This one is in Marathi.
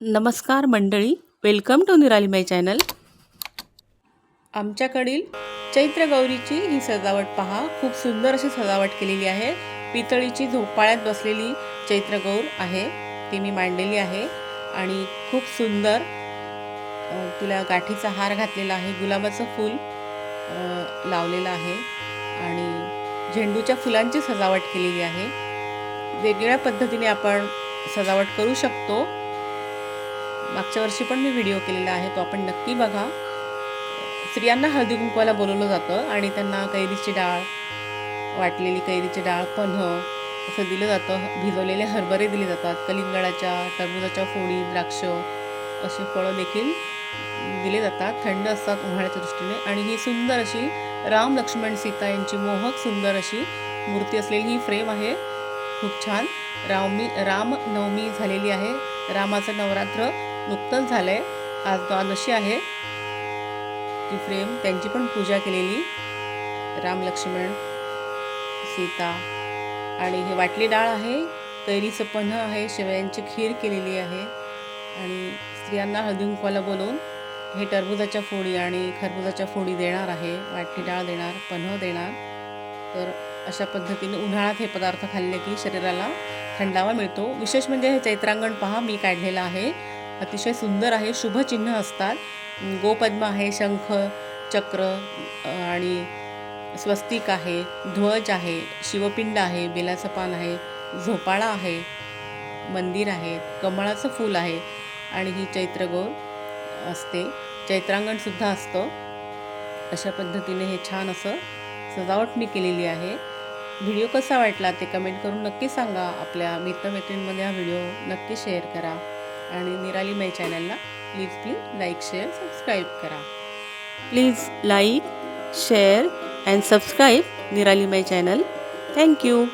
नमस्कार मंडळी, वेलकम टू निराली माय चॅनल। आमच्याकडील चैत्र गौरीची ही सजावट पहा, खूप सुंदर अशी सजावट केलेली आहे। पितळीची झोपाळ्यात बसलेली चैत्र गौर आहे, ती मी मांडलेली आहे आणि खूप सुंदर तिला गाठीचा हार घातलेला आहे, गुलाबाचं फूल लावलेलं आहे आणि झेंडूच्या फुलांची सजावट केलेली आहे। वेगवेगळ्या पद्धतीने आपण सजावट करू शकतो। मागच्या वर्षी पण मी व्हिडिओ केलेला आहे, तो आपण नक्की बघा। स्त्रियांना हळदी कुंकवाला बोलवलं जातं आणि त्यांना कैरीची डाळ, वाटलेली कैरीची डाळ, पन्ह असं दिलं जातं। भिजवलेले हरभरे दिले जातात, कलिंगडाच्या, टरबूजाच्या फोडी, द्राक्ष असे फळं देखील दिले जातात। थंड असतात उन्हाळ्याच्या दृष्टीने आणि ही सुंदर अशी राम लक्ष्मण सीता यांची मोहक सुंदर अशी मूर्ती असलेली ही फ्रेम आहे। खूप छान राम नवमी झालेली आहे, रामाचं नवरात्र नुकतंच झालंय, आज द्वादशी आहे। ती फ्रेम त्यांची पण पूजा केलेली, राम लक्ष्मण सीता। आणि हे वाटली डाळ आहे, कैरीचं पन्ह आहे, शेवयांची खीर केलेली आहे आणि स्त्रियांना हळदी कुंकवाला बोलवून हे टरबूजाच्या फोडी आणि खरबूजाच्या फोडी देणार आहे, वाटली डाळ देणार, पन्ह देणार। तर अशा पद्धतीने उन्हाळ्यात हे पदार्थ खाल्ले की शरीराला थंडावा मिळतो। विशेष म्हणजे हे चैत्रांगण पहा, मी काढलेलं आहे, अतिशय सुंदर आहे। शुभ चिन्ह असतात, गोपद्म आहे, शंख चक्र आणि स्वस्तिक आहे, ध्वज आहे, शिवपिंड आहे, बेलाचं पान आहे, झोपाळा आहे, मंदिर आहे, कमळाचं फूल आहे आणि ही चैत्रगौर असते, चैत्रांगण सुद्धा असतं। अशा पद्धतीने हे छान असं सजावट मी केलेली आहे। व्हिडिओ कसा वाटला ते कमेंट करून नक्की सांगा। आपल्या मित्रमैत्रिणींमध्ये हा व्हिडिओ नक्की शेअर करा आणि निराली माय चॅनलला प्लीज लाईक, शेअर, सबस्क्राईब करा। Please like, share and subscribe निराली माय चॅनल। थँक्यू।